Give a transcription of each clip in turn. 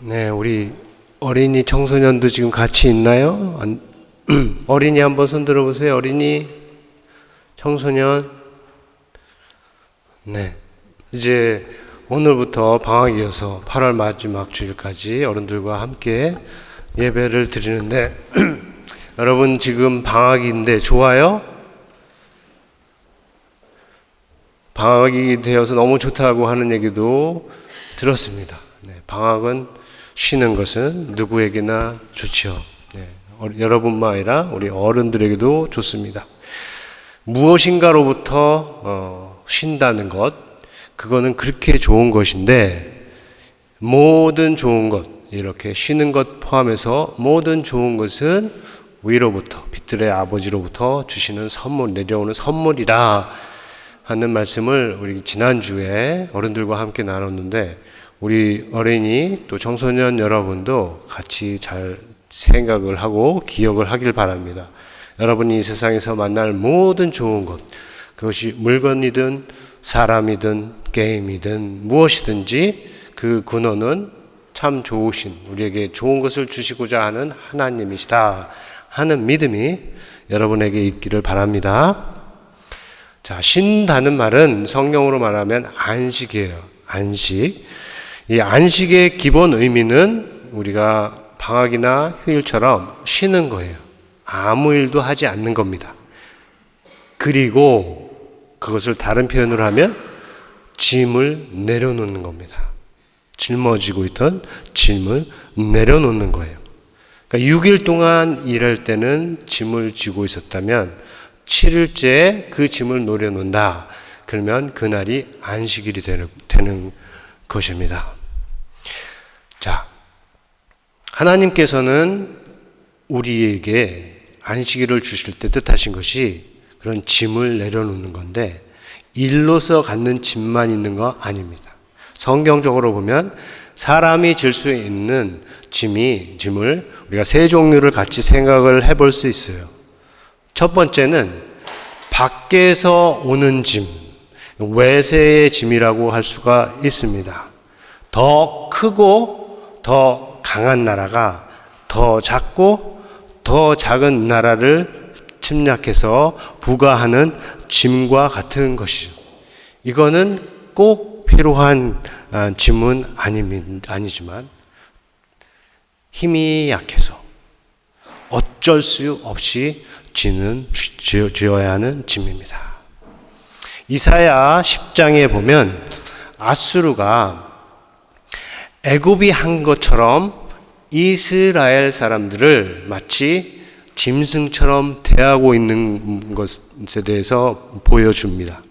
네, 우리 어린이 청소년도 지금 같이 있나요? 어린이 한번 손 들어보세요. 어린이, 청소년. 네, 이제 오늘부터 방학이어서 8월 마지막 주일까지 어른들과 함께 예배를 드리는데 여러분 지금 방학인데 좋아요? 방학이 되어서 너무 좋다고 하는 얘기도 들었습니다. 네, 방학은 쉬는 것은 누구에게나 좋죠. 네, 여러분만 아니라 우리 어른들에게도 좋습니다. 무엇인가로부터 쉰다는 것, 그거는 그렇게 좋은 것인데 모든 좋은 것, 이렇게 쉬는 것 포함해서 모든 좋은 것은 위로부터, 빛들의 아버지로부터 주시는 선물, 내려오는 선물이라 하는 말씀을 우리 지난주에 어른들과 함께 나눴는데 우리 어린이 또 청소년 여러분도 같이 잘 생각을 하고 기억을 하길 바랍니다. 여러분이 이 세상에서 만날 모든 좋은 것, 그것이 물건이든 사람이든 게임이든 무엇이든지 그 근원은 참 좋으신, 우리에게 좋은 것을 주시고자 하는 하나님이시다 하는 믿음이 여러분에게 있기를 바랍니다. 자, 쉰다는 말은 성경으로 말하면 안식이에요. 안식. 이 안식의 기본 의미는 우리가 방학이나 휴일처럼 쉬는 거예요. 아무 일도 하지 않는 겁니다. 그리고 그것을 다른 표현으로 하면 짐을 내려놓는 겁니다. 짊어지고 있던 짐을 내려놓는 거예요. 그러니까 6일 동안 일할 때는 짐을 지고 있었다면 7일째 그 짐을 내려놓는다. 그러면 그날이 안식일이 되는 것입니다. 자, 하나님께서는 우리에게 안식일을 주실 때 뜻하신 것이 그런 짐을 내려놓는 건데 일로서 갖는 짐만 있는 거 아닙니다. 성경적으로 보면 사람이 질 수 있는 짐을 우리가 세 종류를 같이 생각을 해볼 수 있어요. 첫 번째는 밖에서 오는 짐, 외세의 짐이라고 할 수가 있습니다. 더 크고 더 강한 나라가 더 작고 더 작은 나라를 침략해서 부과하는 짐과 같은 것이죠. 이거는 꼭 필요한 짐은 아니지만 힘이 약해서 어쩔 수 없이 지어야 하는 짐입니다. 이사야 10장에 보면 아수르가 애굽이 한 것처럼 이스라엘 사람들을 마치 짐승처럼 대하고 있는 것에 대해서 보여줍니다.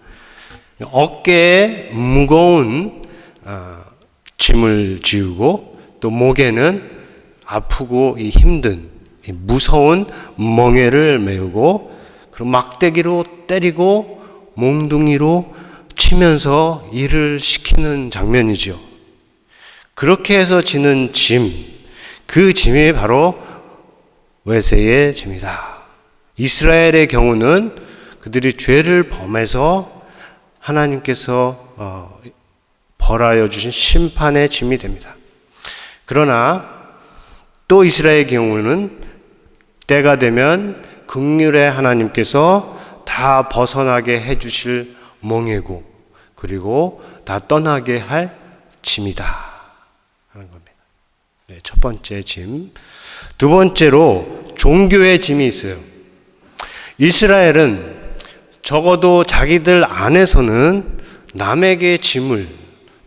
어깨에 무거운 짐을 지우고 또 목에는 아프고 힘든 무서운 멍에를 메우고 그리고 막대기로 때리고 몽둥이로 치면서 일을 시키는 장면이죠. 그렇게 해서 지는 짐, 그 짐이 바로 외세의 짐이다. 이스라엘의 경우는 그들이 죄를 범해서 하나님께서 벌하여 주신 심판의 짐이 됩니다. 그러나 또 이스라엘의 경우는 때가 되면 긍휼의 하나님께서 다 벗어나게 해주실 멍에고 그리고 다 떠나게 할 짐이다 하는 겁니다. 네, 첫 번째 짐. 두 번째로 종교의 짐이 있어요. 이스라엘은 적어도 자기들 안에서는 남에게 짐을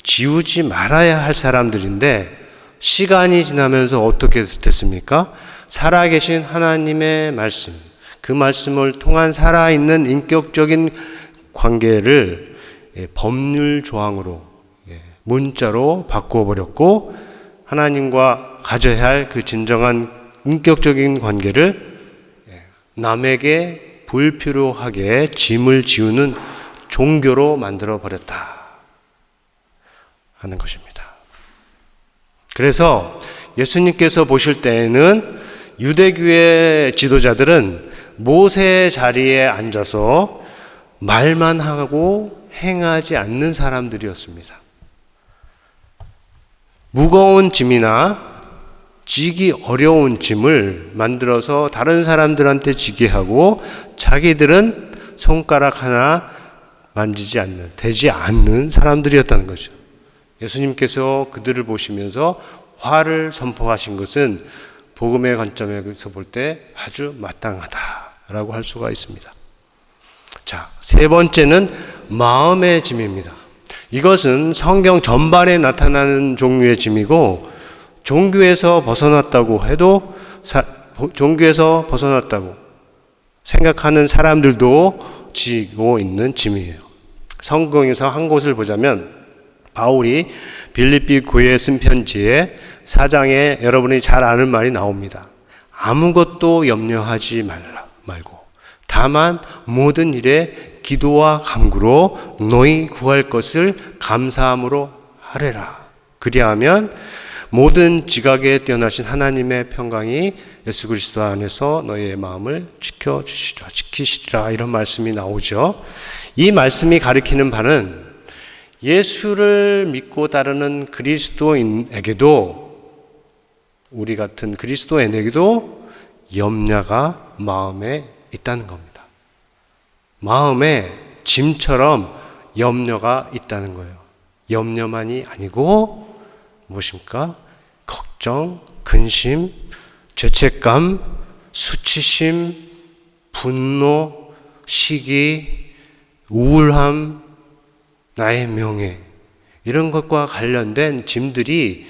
지우지 말아야 할 사람들인데 시간이 지나면서 어떻게 됐습니까? 살아계신 하나님의 말씀, 그 말씀을 통한 살아있는 인격적인 관계를 법률 조항으로 문자로 바꾸어버렸고 하나님과 가져야 할 그 진정한 인격적인 관계를 남에게 불필요하게 짐을 지우는 종교로 만들어버렸다 하는 것입니다. 그래서 예수님께서 보실 때에는 유대교의 지도자들은 모세의 자리에 앉아서 말만 하고 행하지 않는 사람들이었습니다. 무거운 짐이나 지기 어려운 짐을 만들어서 다른 사람들한테 지게 하고 자기들은 손가락 하나 만지지 않는, 되지 않는 사람들이었다는 거죠. 예수님께서 그들을 보시면서 화를 선포하신 것은 복음의 관점에서 볼 때 아주 마땅하다라고 할 수가 있습니다. 자, 세 번째는 마음의 짐입니다. 이것은 성경 전반에 나타나는 종류의 짐이고, 종교에서 벗어났다고 해도 종교에서 벗어났다고 생각하는 사람들도 지고 있는 짐이에요. 성경에서 한 곳을 보자면 바울이 빌립비 교회에 쓴 편지에 4장에 여러분이 잘 아는 말이 나옵니다. 아무것도 염려하지 말고 다만 모든 일에 기도와 간구로 너희 구할 것을 감사함으로 하래라. 그리하면 모든 지각에 뛰어나신 하나님의 평강이 예수 그리스도 안에서 너희의 마음을 지키시리라. 이런 말씀이 나오죠. 이 말씀이 가리키는 바는 예수를 믿고 따르는 그리스도인에게도, 우리 같은 그리스도인에게도 염려가 마음에 있다는 겁니다. 마음에 짐처럼 염려가 있다는 거예요. 염려만이 아니고 무엇입니까? 걱정, 근심, 죄책감, 수치심, 분노, 시기, 우울함, 나의 명예, 이런 것과 관련된 짐들이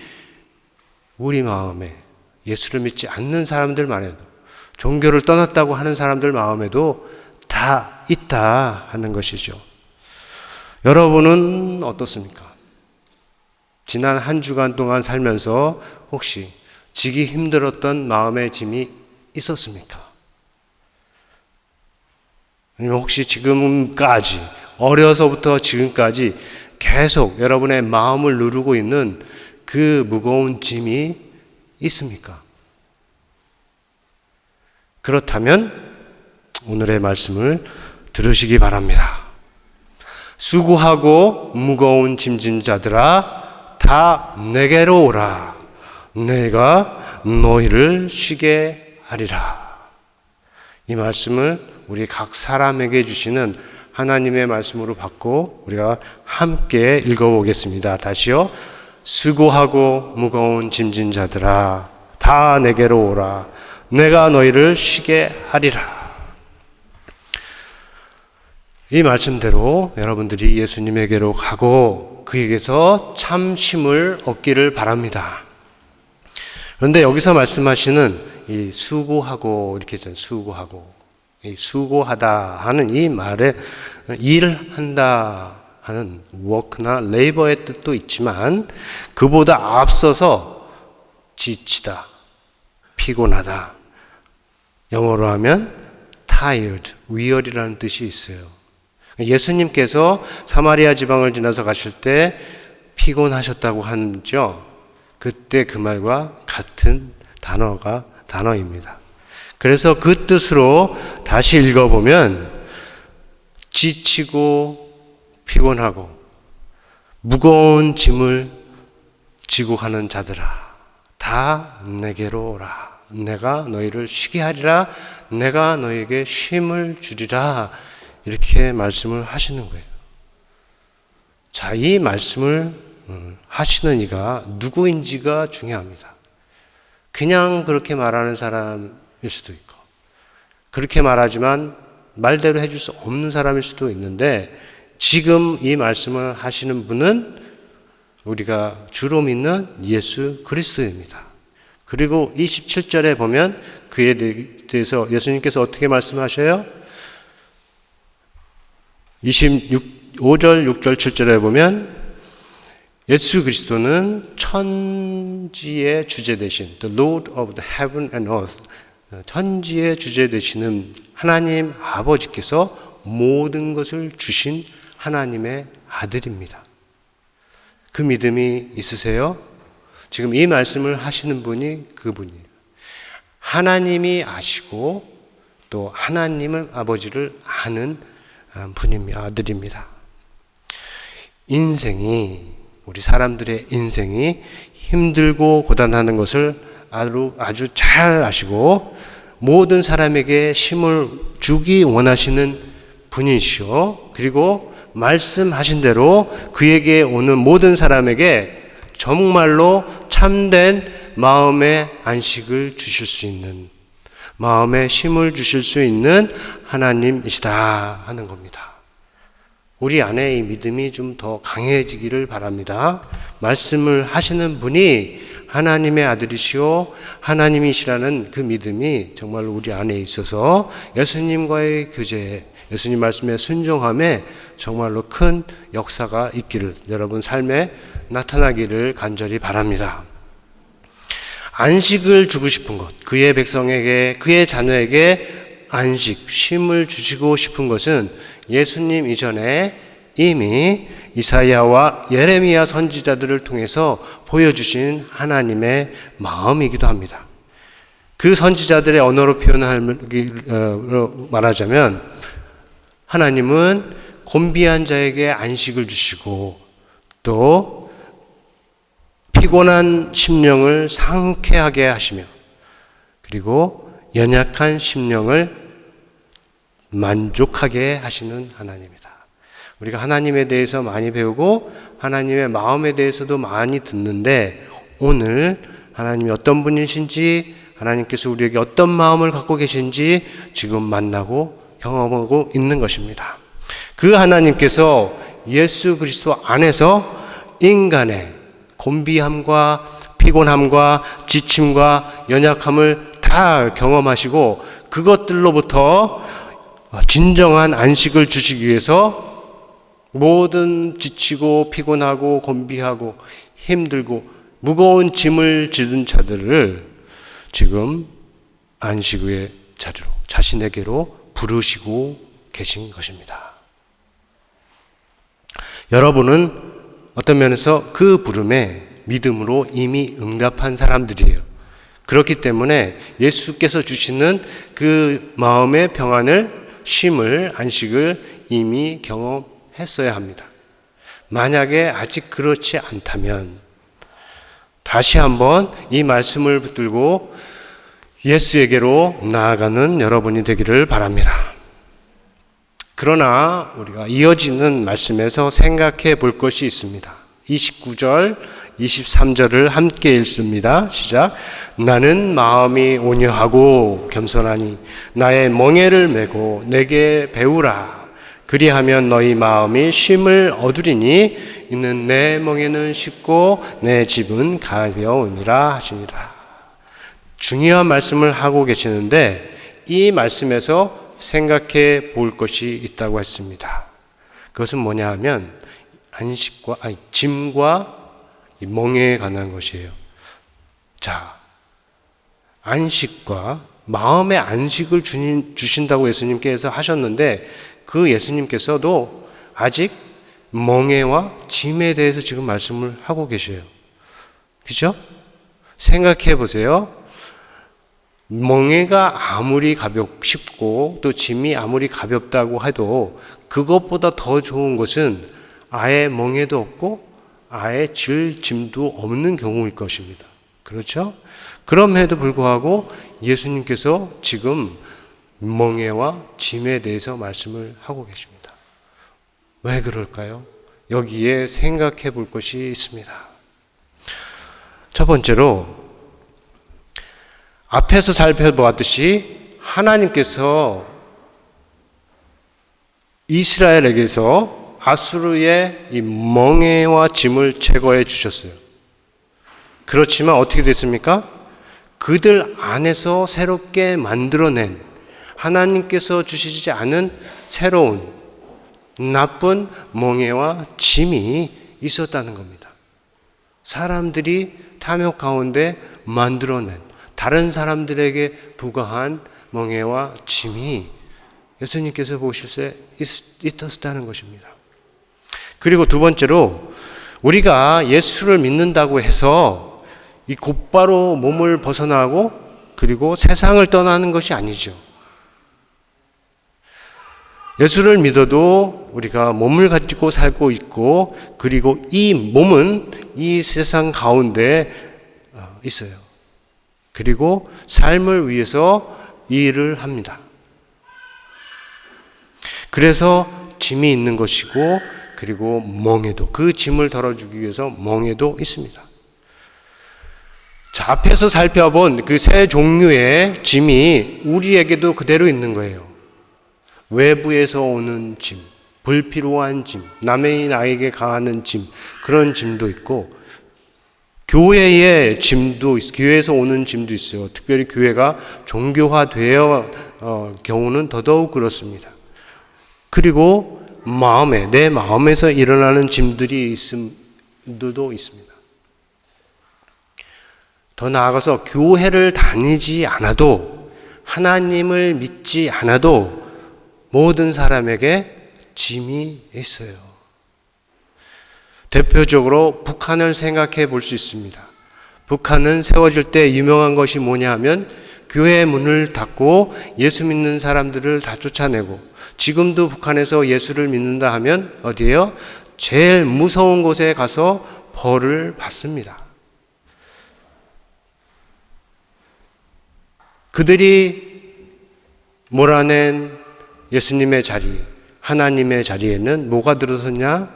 우리 마음에, 예수를 믿지 않는 사람들만 해도, 종교를 떠났다고 하는 사람들 마음에도 다 있다 하는 것이죠. 여러분은 어떻습니까? 지난 한 주간 동안 살면서 혹시 지기 힘들었던 마음의 짐이 있었습니까? 아니면 혹시 지금까지, 어려서부터 지금까지 계속 여러분의 마음을 누르고 있는 그 무거운 짐이 있습니까? 그렇다면 오늘의 말씀을 들으시기 바랍니다. 수고하고 무거운 짐진 자들아 다 내게로 오라. 내가 너희를 쉬게 하리라. 이 말씀을 우리 각 사람에게 주시는 하나님의 말씀으로 받고 우리가 함께 읽어보겠습니다. 다시요. 수고하고 무거운 짐진 자들아 다 내게로 오라. 내가 너희를 쉬게 하리라. 이 말씀대로 여러분들이 예수님에게로 가고 그에게서 참 쉼을 얻기를 바랍니다. 그런데 여기서 말씀하시는 이 수고하고, 이렇게 했잖아요. 수고하고, 이 수고하다 하는 이 말에 일한다 하는 work나 labor의 뜻도 있지만 그보다 앞서서 지치다, 피곤하다, 영어로 하면 tired, weary라는 뜻이 있어요. 예수님께서 사마리아 지방을 지나서 가실 때 피곤하셨다고 하죠. 그때 그 말과 같은 단어입니다. 그래서 그 뜻으로 다시 읽어보면 지치고 피곤하고 무거운 짐을 지고 가는 자들아 다 내게로 오라. 내가 너희를 쉬게 하리라. 내가 너희에게 쉼을 주리라. 이렇게 말씀을 하시는 거예요. 자, 이 말씀을 하시는 이가 누구인지가 중요합니다. 그냥 그렇게 말하는 사람일 수도 있고, 그렇게 말하지만 말대로 해줄 수 없는 사람일 수도 있는데, 지금 이 말씀을 하시는 분은 우리가 주로 믿는 예수 그리스도입니다. 그리고 27절에 보면 그에 대해서 예수님께서 어떻게 말씀하셔요? 5절, 6절, 7절에 보면 예수 그리스도는 천지의 주제 되신 The Lord of the Heaven and Earth, 천지의 주제 되시는 하나님 아버지께서 모든 것을 주신 하나님의 아들입니다. 그 믿음이 있으세요? 지금 이 말씀을 하시는 분이 그분이에요. 하나님이 아시고 또 하나님은 아버지를 아는 분입니다. 아들입니다. 인생이 우리 사람들의 인생이 힘들고 고단하는 것을 아주 잘 아시고 모든 사람에게 힘을 주기 원하시는 분이시오. 그리고 말씀하신 대로 그에게 오는 모든 사람에게 정말로 참된 마음의 안식을 주실 수 있는, 마음의 힘을 주실 수 있는 하나님이시다 하는 겁니다. 우리 안에 이 믿음이 좀 더 강해지기를 바랍니다. 말씀을 하시는 분이 하나님의 아들이시오 하나님이시라는 그 믿음이 정말로 우리 안에 있어서 예수님과의 교제에, 예수님 말씀에 순종함에 정말로 큰 역사가 있기를, 여러분 삶에 나타나기를 간절히 바랍니다. 안식을 주고 싶은 것, 그의 백성에게, 그의 자녀에게 안식, 쉼을 주시고 싶은 것은 예수님 이전에 이미 이사야와 예레미야 선지자들을 통해서 보여주신 하나님의 마음이기도 합니다. 그 선지자들의 언어로 말하자면 하나님은 곤비한 자에게 안식을 주시고 또 피곤한 심령을 상쾌하게 하시며 그리고 연약한 심령을 만족하게 하시는 하나님이다. 우리가 하나님에 대해서 많이 배우고 하나님의 마음에 대해서도 많이 듣는데 오늘 하나님이 어떤 분이신지, 하나님께서 우리에게 어떤 마음을 갖고 계신지 지금 만나고 경험하고 있는 것입니다. 그 하나님께서 예수 그리스도 안에서 인간의 곤비함과 피곤함과 지침과 연약함을 다 경험하시고 그것들로부터 진정한 안식을 주시기 위해서 모든 지치고 피곤하고 곤비하고 힘들고 무거운 짐을 지른 자들을 지금 안식의 자리로, 자신에게로 부르시고 계신 것입니다. 여러분은 어떤 면에서 그 부름에 믿음으로 이미 응답한 사람들이에요. 그렇기 때문에 예수께서 주시는 그 마음의 평안을, 쉼을, 안식을 이미 경험했어야 합니다. 만약에 아직 그렇지 않다면 다시 한번 이 말씀을 붙들고 예수에게로 나아가는 여러분이 되기를 바랍니다. 그러나 우리가 이어지는 말씀에서 생각해 볼 것이 있습니다. 29절, 23절을 함께 읽습니다. 시작. 나는 마음이 온유하고 겸손하니 나의 멍에를 메고 내게 배우라. 그리하면 너희 마음이 쉼을 얻으리니 이는 내 멍에는 쉽고 내 집은 가벼우니라 하시니라. 중요한 말씀을 하고 계시는데 이 말씀에서 생각해 볼 것이 있다고 했습니다. 그것은 뭐냐 하면 짐과 멍에에 관한 것이에요. 자, 안식과 마음의 안식을 주신다고 예수님께서 하셨는데 그 예수님께서도 아직 멍에와 짐에 대해서 지금 말씀을 하고 계셔요. 그죠? 생각해 보세요. 멍에가 아무리 쉽고 또 짐이 아무리 가볍다고 해도 그것보다 더 좋은 것은 아예 멍에도 없고 아예 짐도 없는 경우일 것입니다. 그렇죠? 그럼에도 불구하고 예수님께서 지금 멍에와 짐에 대해서 말씀을 하고 계십니다. 왜 그럴까요? 여기에 생각해 볼 것이 있습니다. 첫 번째로 앞에서 살펴보았듯이 하나님께서 이스라엘에게서 아수르의 이 멍에와 짐을 제거해 주셨어요. 그렇지만 어떻게 됐습니까? 그들 안에서 새롭게 만들어낸 하나님께서 주시지 않은 새로운 나쁜 멍에와 짐이 있었다는 겁니다. 사람들이 탐욕 가운데 만들어낸 다른 사람들에게 부과한 멍에와 짐이 예수님께서 보실 때 있었다는 것입니다. 그리고 두 번째로 우리가 예수를 믿는다고 해서 이 곧바로 몸을 벗어나고 그리고 세상을 떠나는 것이 아니죠. 예수를 믿어도 우리가 몸을 가지고 살고 있고, 그리고 이 몸은 이 세상 가운데 있어요. 그리고 삶을 위해서 일을 합니다. 그래서 짐이 있는 것이고, 그리고 멍에도, 그 짐을 덜어주기 위해서 멍에도 있습니다. 자, 앞에서 살펴본 그 세 종류의 짐이 우리에게도 그대로 있는 거예요. 외부에서 오는 짐, 불필요한 짐, 남의 나에게 가하는 짐, 그런 짐도 있고, 교회의 짐도 있어요. 교회에서 오는 짐도 있어요. 특별히 교회가 종교화되어 경우는 더더욱 그렇습니다. 그리고 내 마음에서 일어나는 짐들이 있음도 있습니다. 더 나아가서 교회를 다니지 않아도, 하나님을 믿지 않아도 모든 사람에게 짐이 있어요. 대표적으로 북한을 생각해 볼 수 있습니다. 북한은 세워질 때 유명한 것이 뭐냐 하면 교회의 문을 닫고 예수 믿는 사람들을 다 쫓아내고, 지금도 북한에서 예수를 믿는다 하면 어디예요? 제일 무서운 곳에 가서 벌을 받습니다. 그들이 몰아낸 예수님의 자리, 하나님의 자리에는 뭐가 들어섰냐?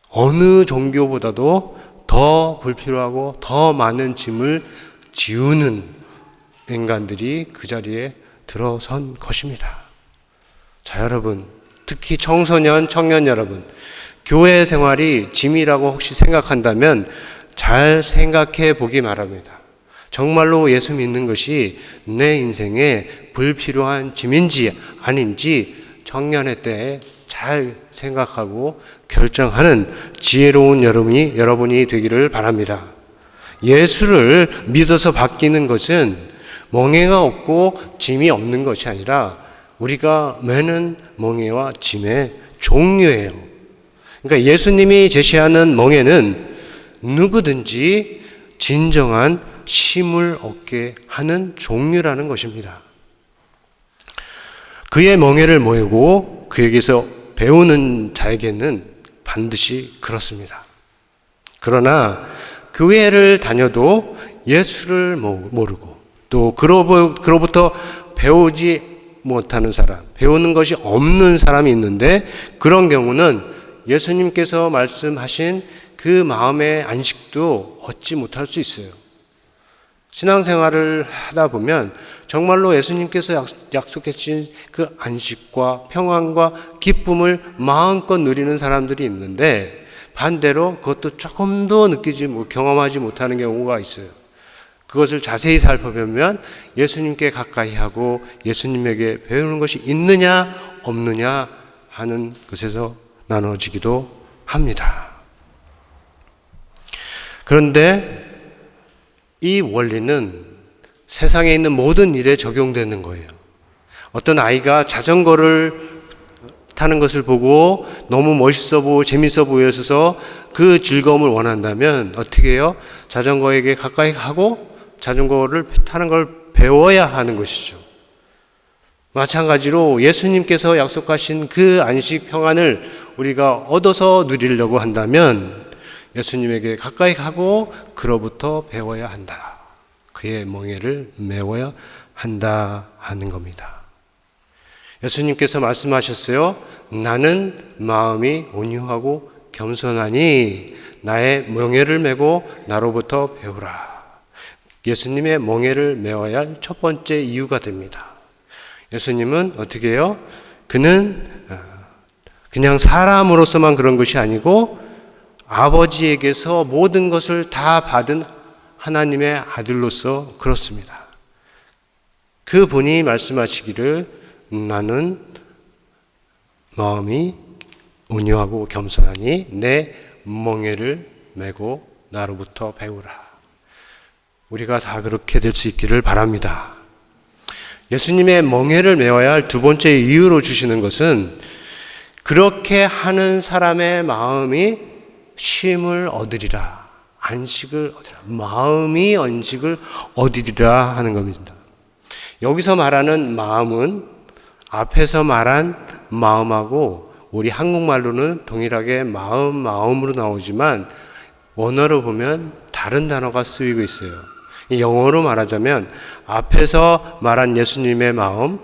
어느 종교보다도 더 불필요하고 더 많은 짐을 지우는 인간들이 그 자리에 들어선 것입니다. 자, 여러분, 특히 청소년, 청년 여러분, 교회 생활이 짐이라고 혹시 생각한다면 잘 생각해 보기 바랍니다. 정말로 예수 믿는 것이 내 인생에 불필요한 짐인지 아닌지 청년의 때에 잘 생각하고 결정하는 지혜로운 여러분이 되기를 바랍니다. 예수를 믿어서 바뀌는 것은 멍에가 없고 짐이 없는 것이 아니라 우리가 매는 멍에와 짐의 종류예요. 그러니까 예수님이 제시하는 멍에는 누구든지 진정한 쉼을 얻게 하는 종류라는 것입니다. 그의 멍에를 모으고 그에게서 배우는 자에게는 반드시 그렇습니다. 그러나 교회를 다녀도 예수를 모르고 또 그로부터 배우지 못하는 사람, 배우는 것이 없는 사람이 있는데, 그런 경우는 예수님께서 말씀하신 그 마음의 안식도 얻지 못할 수 있어요. 신앙생활을 하다 보면 정말로 예수님께서 약속하신 그 안식과 평안과 기쁨을 마음껏 누리는 사람들이 있는데, 반대로 그것도 조금도 경험하지 못하는 경우가 있어요. 그것을 자세히 살펴보면 예수님께 가까이 하고 예수님에게 배우는 것이 있느냐 없느냐 하는 것에서 나눠지기도 합니다. 그런데 이 원리는 세상에 있는 모든 일에 적용되는 거예요. 어떤 아이가 자전거를 타는 것을 보고 너무 멋있어 보고 재밌어 보여서 그 즐거움을 원한다면 어떻게 해요? 자전거에게 가까이 가고 자전거를 타는 걸 배워야 하는 것이죠. 마찬가지로 예수님께서 약속하신 그 안식 평안을 우리가 얻어서 누리려고 한다면 예수님에게 가까이 가고 그로부터 배워야 한다. 그의 멍에를 메워야 한다 하는 겁니다. 예수님께서 말씀하셨어요. 나는 마음이 온유하고 겸손하니 나의 멍에를 메고 나로부터 배우라. 예수님의 멍에를 메워야 할 첫 번째 이유가 됩니다. 예수님은 어떻게 해요? 그는 그냥 사람으로서만 그런 것이 아니고 아버지에게서 모든 것을 다 받은 하나님의 아들로서 그렇습니다. 그분이 말씀하시기를 나는 마음이 온유하고 겸손하니 내 멍에를 메고 나로부터 배우라. 우리가 다 그렇게 될 수 있기를 바랍니다. 예수님의 멍에를 메워야 할 두 번째 이유로 주시는 것은 그렇게 하는 사람의 마음이 쉼을 얻으리라, 안식을 얻으리라, 마음이 안식을 얻으리라 하는 겁니다. 여기서 말하는 마음은 앞에서 말한 마음하고 우리 한국말로는 동일하게 마음으로 나오지만 원어로 보면 다른 단어가 쓰이고 있어요. 영어로 말하자면 앞에서 말한 예수님의 마음,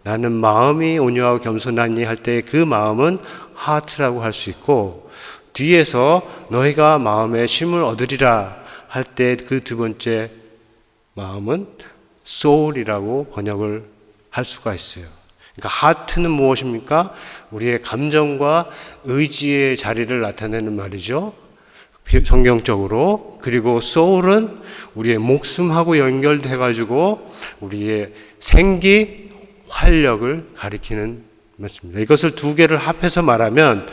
나는 마음이 온유하고 겸손하니 할 때 그 마음은 heart라고 할 수 있고, 뒤에서 너희가 마음에 쉼을 얻으리라 할 때 그 두 번째 마음은 soul이라고 번역을 할 수가 있어요. 그러니까 heart는 무엇입니까? 우리의 감정과 의지의 자리를 나타내는 말이죠, 성경적으로. 그리고 soul은 우리의 목숨하고 연결돼 가지고 우리의 생기, 활력을 가리키는 말씀입니다. 이것을 두 개를 합해서 말하면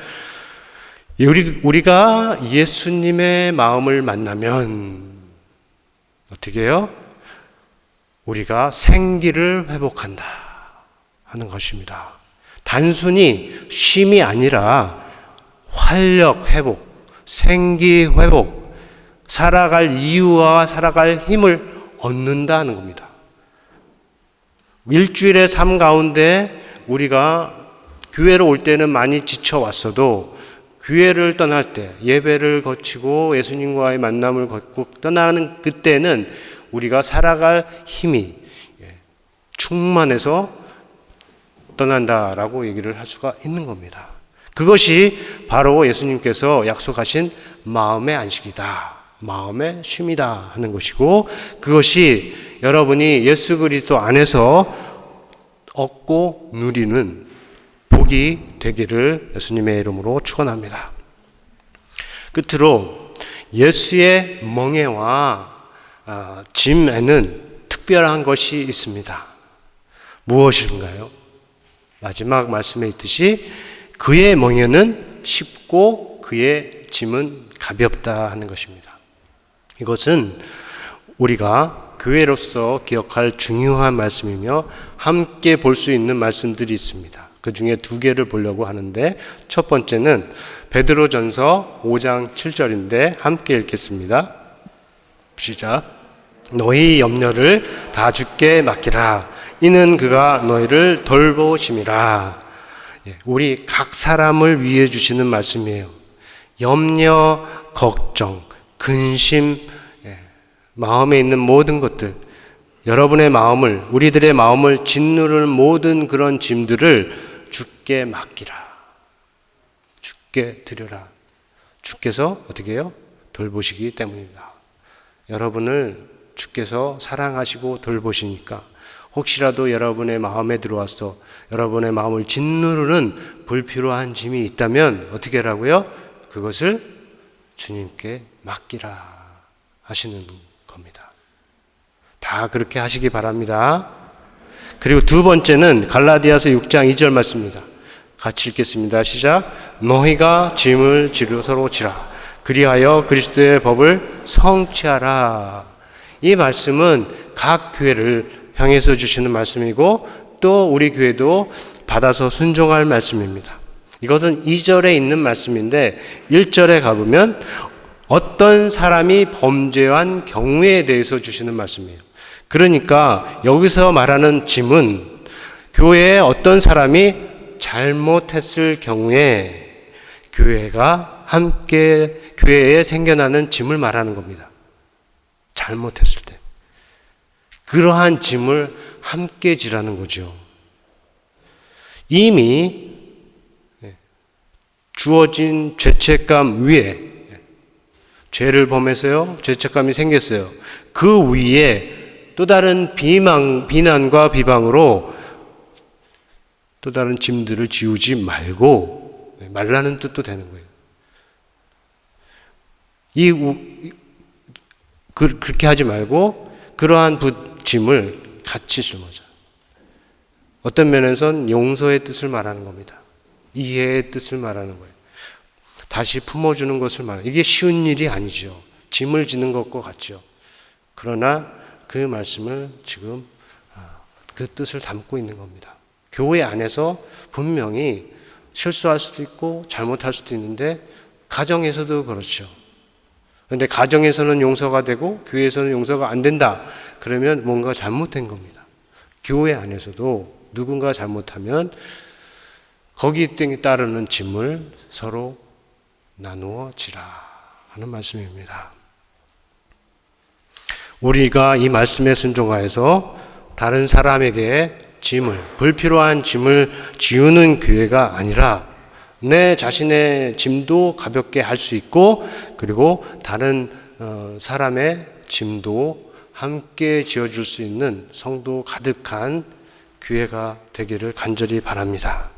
우리가 예수님의 마음을 만나면 어떻게 해요? 우리가 생기를 회복한다 하는 것입니다. 단순히 쉼이 아니라 활력 회복, 생기 회복, 살아갈 이유와 살아갈 힘을 얻는다는 겁니다. 일주일의 삶 가운데 우리가 교회로 올 때는 많이 지쳐왔어도 교회를 떠날 때, 예배를 거치고 예수님과의 만남을 걷고 떠나는 그때는 우리가 살아갈 힘이 충만해서 떠난다라고 얘기를 할 수가 있는 겁니다. 그것이 바로 예수님께서 약속하신 마음의 안식이다, 마음의 쉼이다 하는 것이고, 그것이 여러분이 예수 그리스도 안에서 얻고 누리는 복이 되기를 예수님의 이름으로 축원합니다. 끝으로 예수의 멍에와 짐에는 특별한 것이 있습니다. 무엇인가요? 마지막 말씀에 있듯이 그의 멍에는 쉽고 그의 짐은 가볍다 하는 것입니다. 이것은 우리가 교회로서 기억할 중요한 말씀이며 함께 볼 수 있는 말씀들이 있습니다. 그 중에 두 개를 보려고 하는데, 첫 번째는 베드로전서 5장 7절인데 함께 읽겠습니다. 시작. 너희 염려를 다 주께 맡기라. 이는 그가 너희를 돌보심이라. 우리 각 사람을 위해 주시는 말씀이에요. 염려, 걱정, 근심, 마음에 있는 모든 것들, 여러분의 마음을, 우리들의 마음을 짓누르는 모든 그런 짐들을 주께 맡기라. 주께 드려라. 주께서 어떻게 해요? 돌보시기 때문입니다. 여러분을 주께서 사랑하시고 돌보시니까 혹시라도 여러분의 마음에 들어와서 여러분의 마음을 짓누르는 불필요한 짐이 있다면 어떻게 하라고요? 그것을 주님께 맡기라 하시는 겁니다. 다 그렇게 하시기 바랍니다. 그리고 두 번째는 갈라디아서 6장 2절 말씀입니다. 같이 읽겠습니다. 시작. 너희가 짐을 서로 지라. 그리하여 그리스도의 법을 성취하라. 이 말씀은 각 교회를 향해서 주시는 말씀이고, 또 우리 교회도 받아서 순종할 말씀입니다. 이것은 2절에 있는 말씀인데 1절에 가보면 어떤 사람이 범죄한 경우에 대해서 주시는 말씀이에요. 그러니까 여기서 말하는 짐은 교회에 어떤 사람이 잘못했을 경우에 교회가 함께 교회에 생겨나는 짐을 말하는 겁니다. 잘못했을 때 그러한 짐을 함께 지라는 거죠. 이미 주어진 죄책감 위에, 죄를 범해서요, 죄책감이 생겼어요. 그 위에 또 다른 비난과 비방으로 또 다른 짐들을 지우지 말라는 뜻도 되는 거예요. 그렇게 하지 말고 그러한 짐을 같이 짊어져. 어떤 면에서는 용서의 뜻을 말하는 겁니다. 이해의 뜻을 말하는 거예요. 다시 품어주는 것을 말하는, 이게 쉬운 일이 아니죠. 짐을 지는 것과 같죠. 그러나 그 말씀을 지금 그 뜻을 담고 있는 겁니다. 교회 안에서 분명히 실수할 수도 있고 잘못할 수도 있는데 가정에서도 그렇죠. 그런데 가정에서는 용서가 되고 교회에서는 용서가 안 된다. 그러면 뭔가 잘못된 겁니다. 교회 안에서도 누군가 잘못하면 거기에 따르는 짐을 서로 나누어지라 하는 말씀입니다. 우리가 이 말씀에 순종하여서 다른 사람에게 불필요한 짐을 지우는 교회가 아니라 내 자신의 짐도 가볍게 할 수 있고, 그리고 다른 사람의 짐도 함께 지어줄 수 있는 성도 가득한 교회가 되기를 간절히 바랍니다.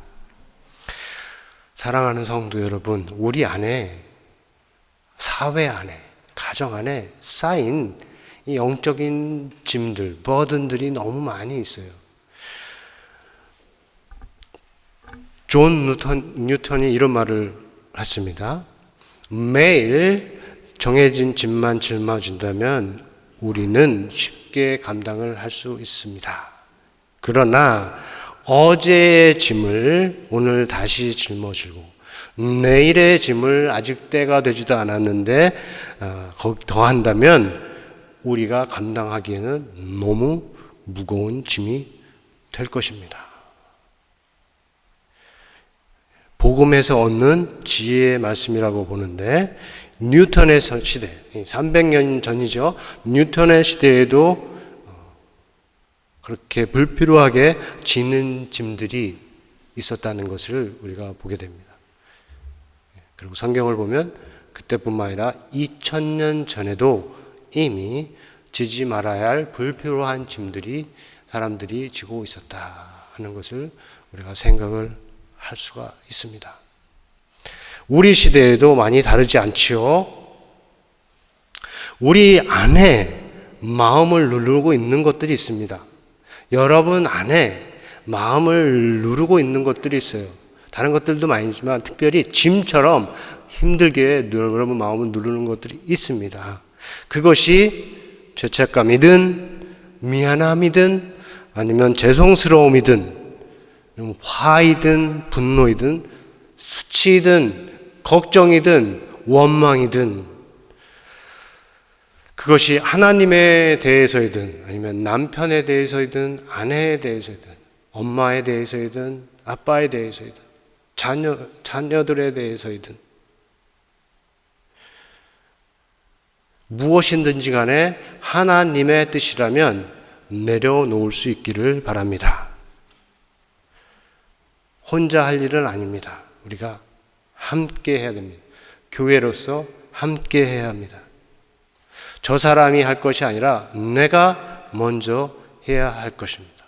사랑하는 성도 여러분, 우리 안에, 사회 안에, 가정 안에 쌓인 이 영적인 짐들, 버든들이 너무 많이 있어요. 존 뉴턴이 이런 말을 했습니다. 매일 정해진 짐만 짊어진다면 우리는 쉽게 감당을 할 수 있습니다. 그러나 어제의 짐을 오늘 다시 짊어지고 내일의 짐을 아직 때가 되지도 않았는데 더한다면 우리가 감당하기에는 너무 무거운 짐이 될 것입니다. 복음에서 얻는 지혜의 말씀이라고 보는데, 뉴턴의 시대, 300년 전이죠. 뉴턴의 시대에도 그렇게 불필요하게 지는 짐들이 있었다는 것을 우리가 보게 됩니다. 그리고 성경을 보면 그때뿐만 아니라 2000년 전에도 이미 지지 말아야 할 불필요한 짐들이 사람들이 지고 있었다 하는 것을 우리가 생각을 할 수가 있습니다. 우리 시대에도 많이 다르지 않지요. 우리 안에 마음을 누르고 있는 것들이 있습니다. 여러분 안에 마음을 누르고 있는 것들이 있어요. 다른 것들도 많이 있지만 특별히 짐처럼 힘들게 여러분 마음을 누르는 것들이 있습니다. 그것이 죄책감이든 미안함이든 아니면 죄송스러움이든 화이든 분노이든 수치이든 걱정이든 원망이든, 그것이 하나님에 대해서이든 아니면 남편에 대해서이든 아내에 대해서이든 엄마에 대해서이든 아빠에 대해서이든 자녀들에 대해서이든 무엇이든지 간에 하나님의 뜻이라면 내려놓을 수 있기를 바랍니다. 혼자 할 일은 아닙니다. 우리가 함께 해야 됩니다. 교회로서 함께 해야 합니다. 저 사람이 할 것이 아니라 내가 먼저 해야 할 것입니다.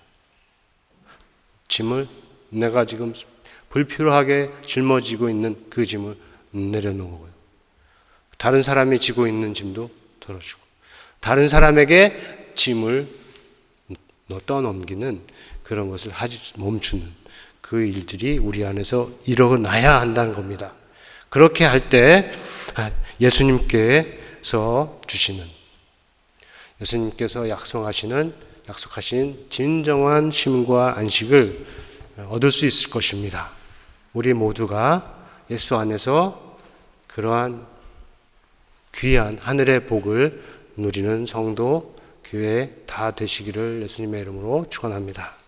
짐을 내가 지금 불필요하게 짊어지고 있는 그 짐을 내려놓고요. 다른 사람이 지고 있는 짐도 덜어주고 다른 사람에게 짐을 떠넘기는 그런 것을 멈추는 그 일들이 우리 안에서 일어나야 한다는 겁니다. 그렇게 할 때 예수님께서 약속하신 진정한 쉼과 안식을 얻을 수 있을 것입니다. 우리 모두가 예수 안에서 그러한 귀한 하늘의 복을 누리는 성도, 교회 다 되시기를 예수님의 이름으로 축원합니다.